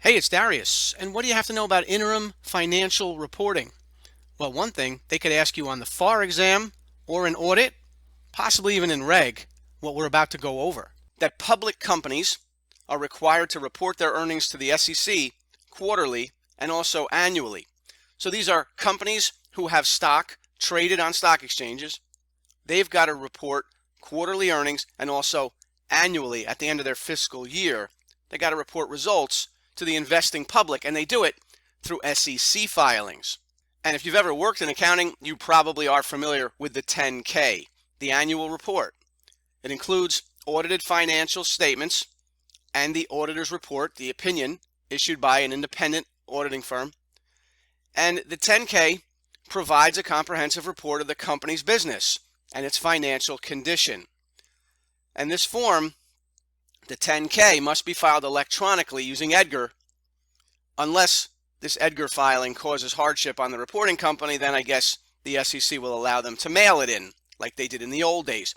Hey, it's Darius, and what do you have to know about interim financial reporting? Well, one thing, they could ask you on the FAR exam or an audit, possibly even in reg, what we're about to go over. That public companies are required to report their earnings to the SEC quarterly and also annually. So these are companies who have stock traded on stock exchanges. They've got to report quarterly earnings and also annually at the end of their fiscal year. They got to report results to the investing public, and they do it through SEC filings. And if you've ever worked in accounting, you probably are familiar with the 10K, the annual report. It includes audited financial statements and the auditor's report, the opinion issued by an independent auditing firm. And the 10K provides a comprehensive report of the company's business and its financial condition. And this form, the 10K, must be filed electronically using Edgar. Unless this Edgar filing causes hardship on the reporting company, then I guess the SEC will allow them to mail it in, like they did in the old days.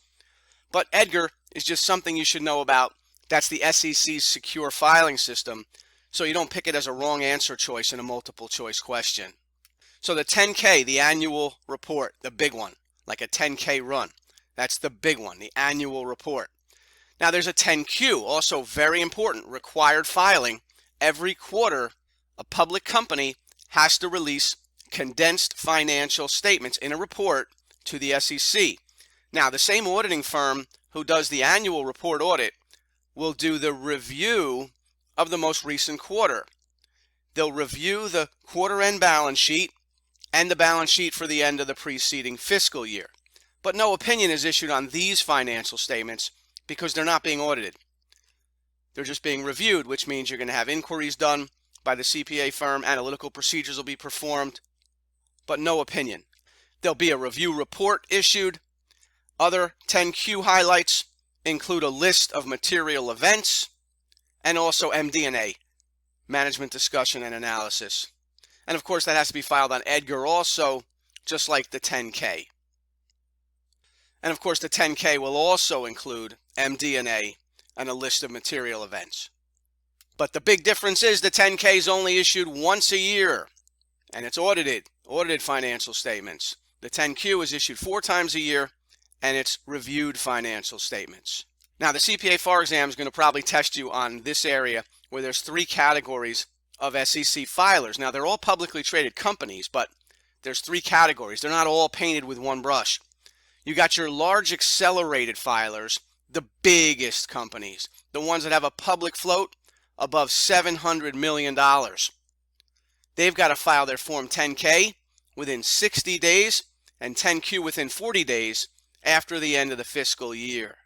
But Edgar is just something you should know about. That's the SEC's secure filing system, so you don't pick it as a wrong answer choice in a multiple choice question. So the 10K, the annual report, the big one, like a 10K run. That's the big one, the annual report. Now there's a 10Q, also very important, required filing. Every quarter, a public company has to release condensed financial statements in a report to the SEC. Now the same auditing firm who does the annual report audit will do the review of the most recent quarter. They'll review the quarter end balance sheet and the balance sheet for the end of the preceding fiscal year. But no opinion is issued on these financial statements because they're not being audited. They're just being reviewed, which means you're going to have inquiries done by the CPA firm, analytical procedures will be performed, but no opinion. There'll be a review report issued. Other 10Q highlights include a list of material events and also MD&A, management discussion and analysis. And of course that has to be filed on Edgar also, just like the 10K. And of course the 10K will also include MD&A and a list of material events. But the big difference is the 10K is only issued once a year, and it's audited financial statements. The 10Q is issued 4 times a year, and it's reviewed financial statements. Now the CPA FAR exam is going to probably test you on this area where there's 3 categories of SEC filers. Now they're all publicly traded companies, but there's 3 categories. They're not all painted with one brush. You got your large accelerated filers, the biggest companies, the ones that have a public float above $700 million. They've got to file their Form 10K within 60 days and 10Q within 40 days after the end of the fiscal year.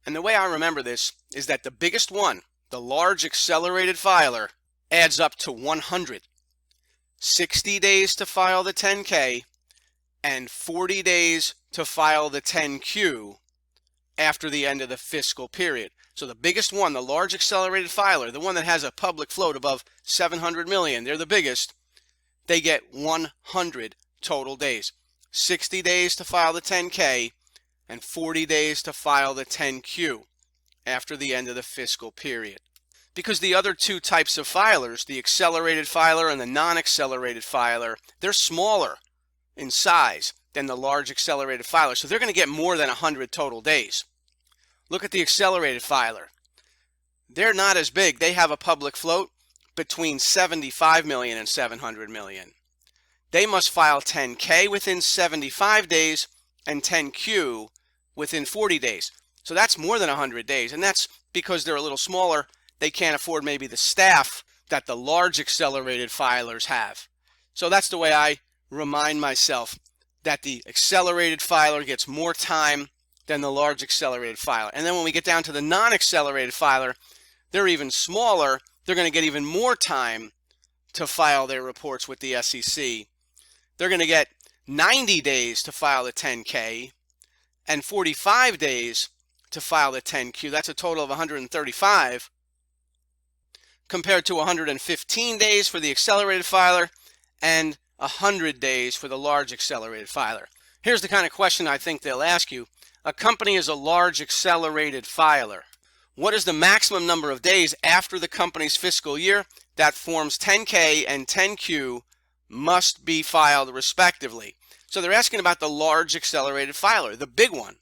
And the way I remember this is that the biggest one, the large accelerated filer, adds up to 100. 60 days to file the 10K and 40 days to file the 10Q after the end of the fiscal period. So the biggest one, the large accelerated filer, the one that has a public float above 700 million, they're the biggest, they get 100 total days. 60 days to file the 10K and 40 days to file the 10Q after the end of the fiscal period. Because the other 2 types of filers, the accelerated filer and the non-accelerated filer, they're smaller in size than the large accelerated filer. So they're going to get more than 100 total days. Look at the accelerated filer. They're not as big. They have a public float between 75 million and 700 million. They must file 10K within 75 days and 10Q within 40 days. So that's more than 100 days. And that's because they're a little smaller. They can't afford maybe the staff that the large accelerated filers have. So that's the way I remind myself that the accelerated filer gets more time than the large accelerated filer. And then when we get down to the non-accelerated filer, they're even smaller. They're going to get even more time to file their reports with the SEC. They're going to get 90 days to file the 10K and 45 days to file the 10Q. That's a total of 135 compared to 115 days for the accelerated filer and 100 days for the large accelerated filer. Here's the kind of question I think they'll ask you. A company is a large accelerated filer. What is the maximum number of days after the company's fiscal year that Forms 10K and 10Q must be filed respectively? So they're asking about the large accelerated filer, the big one.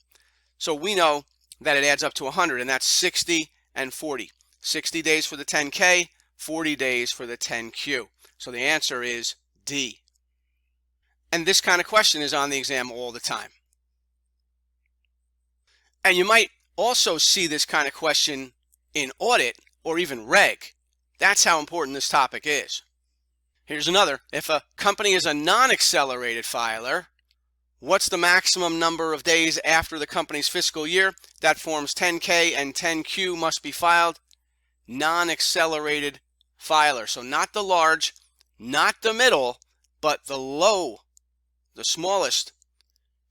So we know that it adds up to 100, and that's 60 and 40. 60 days for the 10K, 40 days for the 10Q. So the answer is D. And this kind of question is on the exam all the time. And you might also see this kind of question in audit or even reg. That's how important this topic is. Here's another. If a company is a non-accelerated filer, what's the maximum number of days after the company's fiscal year that Forms 10K and 10Q must be filed? Non-accelerated filer. So not the large, not the middle, but the low, the smallest.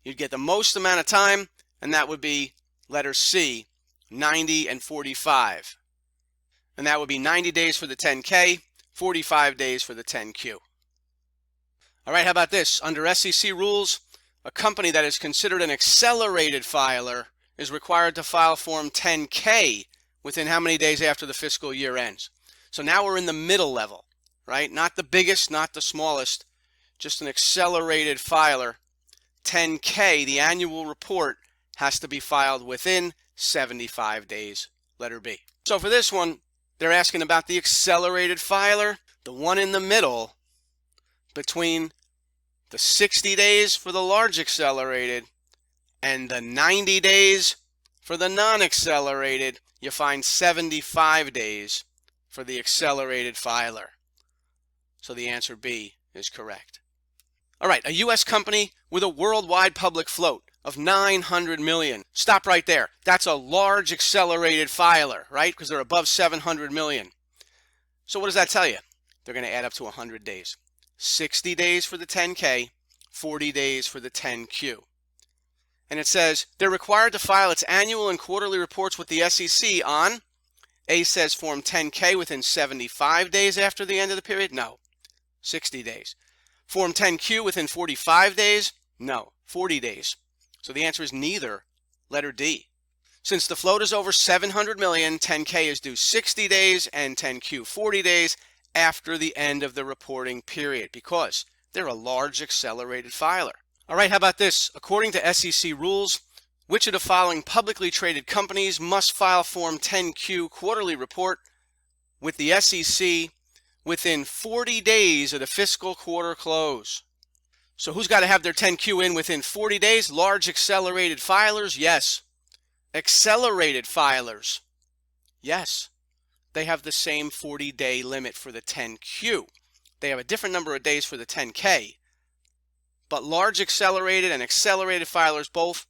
You'd get the most amount of time, and that would be letter C, 90 and 45. And that would be 90 days for the 10K, 45 days for the 10Q. All right, how about this? Under SEC rules, a company that is considered an accelerated filer is required to file Form 10K within how many days after the fiscal year ends? So now we're in the middle level, right? Not the biggest, not the smallest, just an accelerated filer. 10K, the annual report, has to be filed within 75 days, letter B. So for this one, they're asking about the accelerated filer, the one in the middle between the 60 days for the large accelerated and the 90 days for the non-accelerated. You find 75 days for the accelerated filer. So the answer B is correct. All right, a U.S. company with a worldwide public float of 900 million. Stop right there. That's a large accelerated filer, right? Because they're above 700 million. So what does that tell you? They're going to add up to 100 days. 60 days for the 10K, 40 days for the 10Q. And it says they're required to file its annual and quarterly reports with the SEC on, A says Form 10K within 75 days after the end of the period? No, 60 days. Form 10Q within 45 days? No, 40 days. So the answer is neither, letter D. Since the float is over 700 million, 10K is due 60 days and 10Q 40 days after the end of the reporting period because they're a large accelerated filer. All right, how about this? According to SEC rules, which of the following publicly traded companies must file Form 10Q quarterly report with the SEC within 40 days of the fiscal quarter close? So who's got to have their 10Q in within 40 days? Large accelerated filers? Yes. Accelerated filers? Yes. They have the same 40-day limit for the 10Q. They have a different number of days for the 10K. But large accelerated and accelerated filers both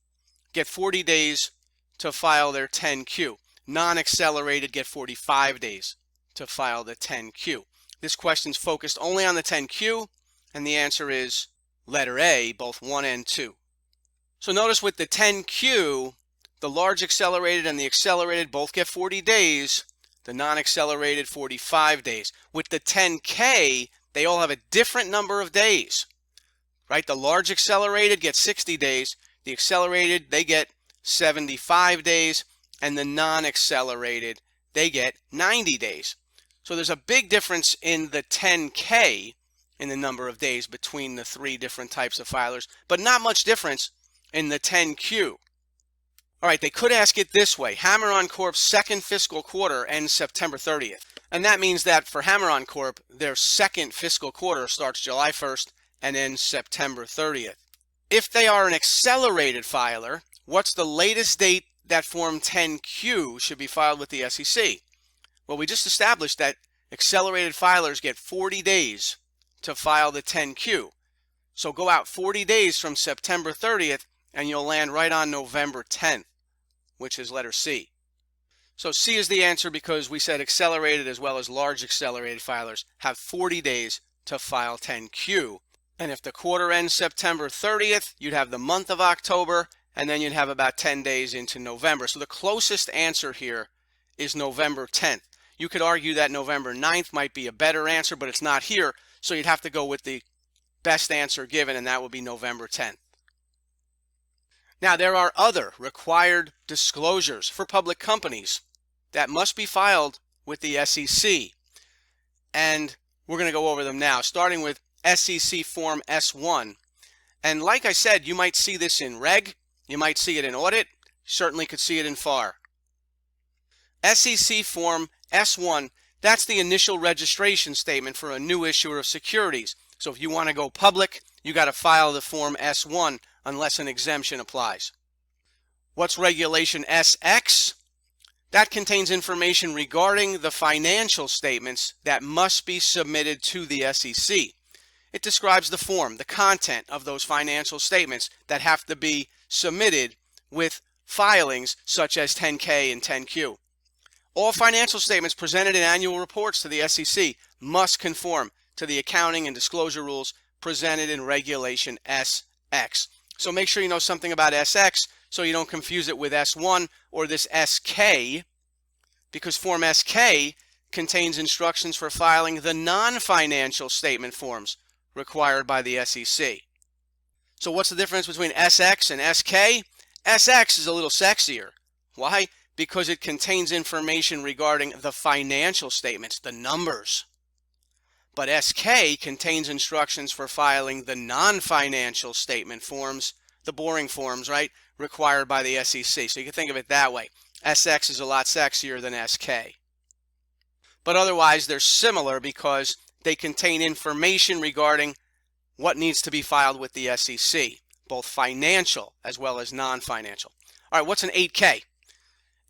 get 40 days to file their 10Q. Non-accelerated get 45 days to file the 10Q. This question's focused only on the 10Q, and the answer is letter A, both 1 and 2. So notice with the 10Q, the large accelerated and the accelerated both get 40 days, the non-accelerated 45 days. With the 10K, they all have a different number of days, right? The large accelerated gets 60 days, the accelerated, they get 75 days, and the non-accelerated, they get 90 days. So there's a big difference in the 10K in the number of days between the three different types of filers, but not much difference in the 10Q. All right, they could ask it this way. Hammer-On Corp's second fiscal quarter ends September 30th. And that means that for Hammer-On Corp, their second fiscal quarter starts July 1st and ends September 30th. If they are an accelerated filer, what's the latest date that Form 10Q should be filed with the SEC? Well, we just established that accelerated filers get 40 days to file the 10Q. So go out 40 days from September 30th and you'll land right on November 10th, which is letter C. So C is the answer because we said accelerated as well as large accelerated filers have 40 days to file 10Q. And if the quarter ends September 30th, you'd have the month of October, and then you'd have about 10 days into November. So the closest answer here is November 10th. You could argue that November 9th might be a better answer, but it's not here. So you'd have to go with the best answer given, and that would be November 10th. Now, there are other required disclosures for public companies that must be filed with the SEC. And we're going to go over them now, starting with SEC Form S1. And like I said, you might see this in Reg, you might see it in Audit, certainly could see it in FAR. SEC Form S1, that's the initial registration statement for a new issuer of securities. So if you want to go public, you got to file the Form S1 unless an exemption applies. What's Regulation SX? That contains information regarding the financial statements that must be submitted to the SEC. It describes the form, the content of those financial statements that have to be submitted with filings such as 10K and 10Q. All financial statements presented in annual reports to the SEC must conform to the accounting and disclosure rules presented in Regulation SX. So make sure you know something about SX so you don't confuse it with S1 or this SK, because Form SK contains instructions for filing the non-financial statement forms required by the SEC. So what's the difference between SX and SK? SX is a little sexier. Why? Because it contains information regarding the financial statements, the numbers. But SK contains instructions for filing the non-financial statement forms, the boring forms, right, required by the SEC. So you can think of it that way. SX is a lot sexier than SK. But otherwise, they're similar because they contain information regarding what needs to be filed with the SEC, both financial as well as non-financial. All right, what's an 8K?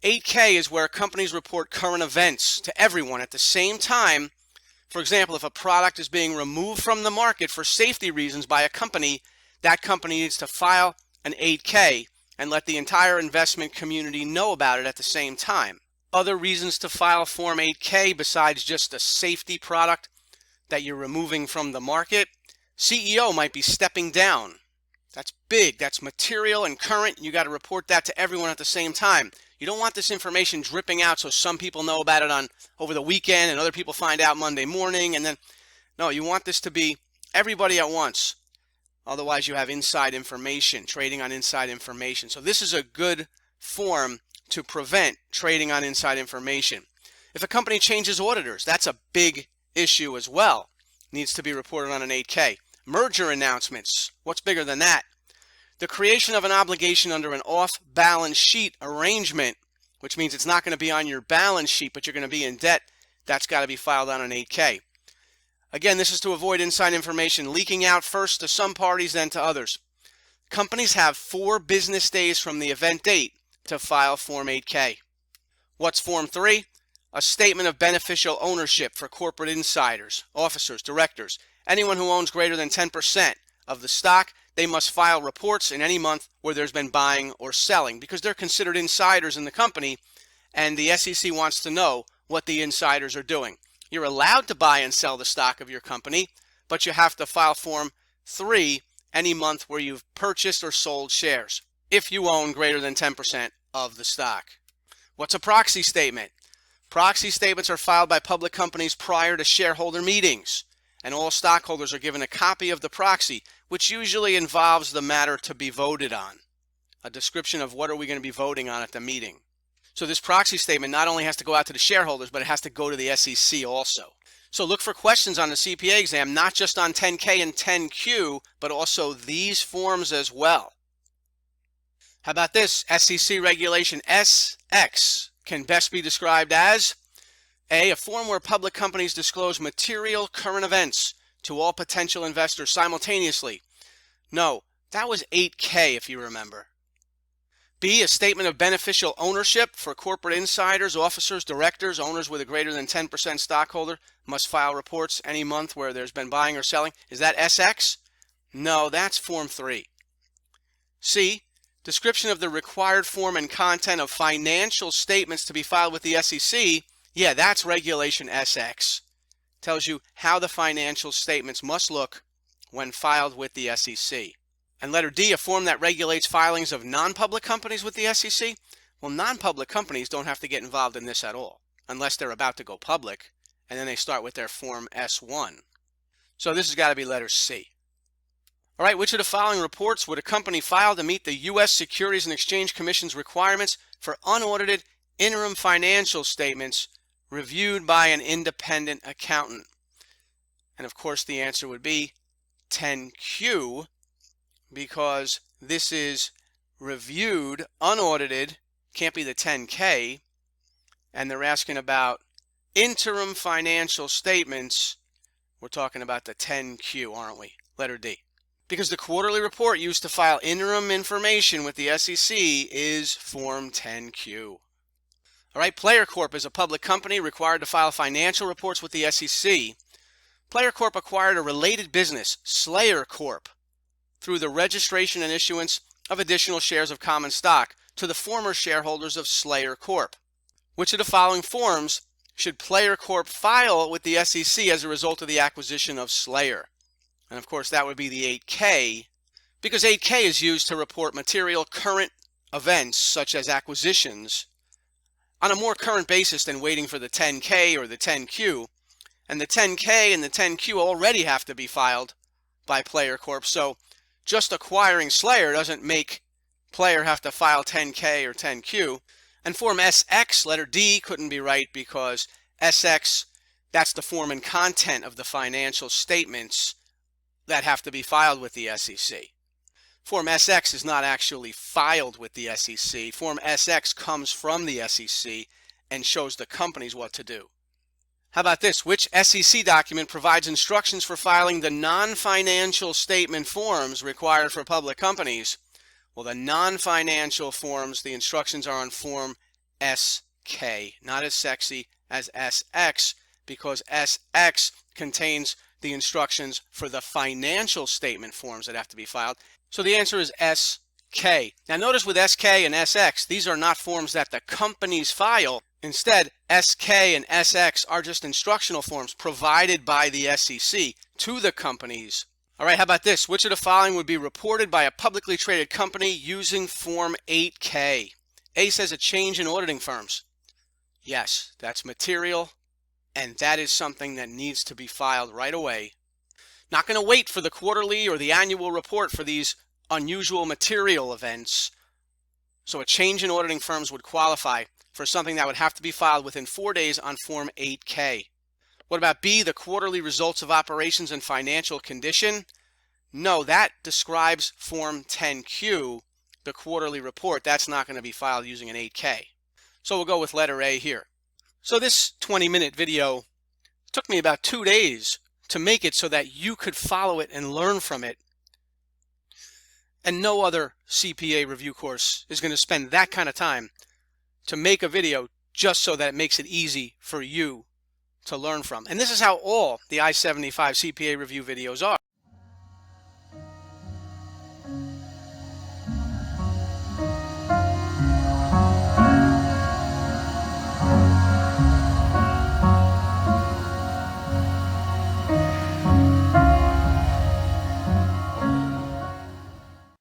8K is where companies report current events to everyone at the same time. For example, if a product is being removed from the market for safety reasons by a company, that company needs to file an 8K and let the entire investment community know about it at the same time. Other reasons to file Form 8K besides just a safety product that you're removing from the market: CEO might be stepping down. That's big. That's material and current. You got to report that to everyone at the same time. You don't want this information dripping out so some people know about it over the weekend and other people find out Monday morning. And then, no, you want this to be everybody at once. Otherwise, you have inside information, trading on inside information. So this is a good form to prevent trading on inside information. If a company changes auditors, that's a big issue as well. Needs to be reported on an 8K. Merger announcements. What's bigger than that? The creation of an obligation under an off-balance sheet arrangement, which means it's not going to be on your balance sheet, but you're going to be in debt. That's got to be filed on an 8K. Again, this is to avoid inside information leaking out first to some parties, then to others. Companies have 4 business days from the event date to file Form 8K. What's Form 3? A statement of beneficial ownership for corporate insiders, officers, directors, anyone who owns greater than 10% of the stock. They must file reports in any month where there's been buying or selling, because they're considered insiders in the company, and the SEC wants to know what the insiders are doing. You're allowed to buy and sell the stock of your company, but you have to file Form 3 any month where you've purchased or sold shares, if you own greater than 10% of the stock. What's a proxy statement? Proxy statements are filed by public companies prior to shareholder meetings, and all stockholders are given a copy of the proxy, which usually involves the matter to be voted on, a description of what are we going to be voting on at the meeting. So this proxy statement not only has to go out to the shareholders, but it has to go to the SEC also. So look for questions on the CPA exam, not just on 10K and 10Q, but also these forms as well. How about this? SEC Regulation SX can best be described as a form where public companies disclose material current events to all potential investors simultaneously. No, that was 8K if you remember. B, a statement of beneficial ownership for corporate insiders, officers, directors, owners with a greater than 10% stockholder must file reports any month where there's been buying or selling. Is that SX? No, that's Form 3. C, description of the required form and content of financial statements to be filed with the SEC. Yeah, that's Regulation SX. Tells you how the financial statements must look when filed with the SEC. And letter D, a form that regulates filings of non-public companies with the SEC. Well, non-public companies don't have to get involved in this at all, unless they're about to go public, and then they start with their Form S1. So this has got to be letter C. All right, which of the following reports would a company file to meet the U.S. Securities and Exchange Commission's requirements for unaudited interim financial statements reviewed by an independent accountant? And of course the answer would be 10Q, because this is reviewed, unaudited, can't be the 10K, and they're asking about interim financial statements. We're talking about the 10Q, aren't we? Letter D. Because the quarterly report used to file interim information with the SEC is Form 10Q. All right, Player Corp is a public company required to file financial reports with the SEC. Player Corp acquired a related business, Slayer Corp, through the registration and issuance of additional shares of common stock to the former shareholders of Slayer Corp. Which of the following forms should Player Corp file with the SEC as a result of the acquisition of Slayer? And of course that would be the 8K, because 8K is used to report material current events such as acquisitions on a more current basis than waiting for the 10K or the 10Q. And the 10K and the 10Q already have to be filed by Player Corp. So just acquiring Slayer doesn't make Player have to file 10K or 10Q. And Form SX, letter D, couldn't be right because SX, that's the form and content of the financial statements that have to be filed with the SEC. Form SX is not actually filed with the SEC. Form SX comes from the SEC and shows the companies what to do. How about this? Which SEC document provides instructions for filing the non-financial statement forms required for public companies? Well, the non-financial forms, the instructions are on Form SK, not as sexy as SX, because SX contains the instructions for the financial statement forms that have to be filed. So the answer is SK. Now notice with SK and SX, these are not forms that the companies file. Instead, SK and SX are just instructional forms provided by the SEC to the companies. All right, how about this? Which of the following would be reported by a publicly traded company using Form 8K? A says a change in auditing firms. Yes, that's material, and that is something that needs to be filed right away. Not going to wait for the quarterly or the annual report for these unusual material events. So a change in auditing firms would qualify for something that would have to be filed within 4 days on Form 8K. What about B, the quarterly results of operations and financial condition? No, that describes Form 10Q, the quarterly report. That's not going to be filed using an 8K. So we'll go with letter A here. So this 20-minute video took me about 2 days to make it so that you could follow it and learn from it. And no other CPA review course is going to spend that kind of time to make a video just so that it makes it easy for you to learn from. And this is how all the I-75 CPA review videos are.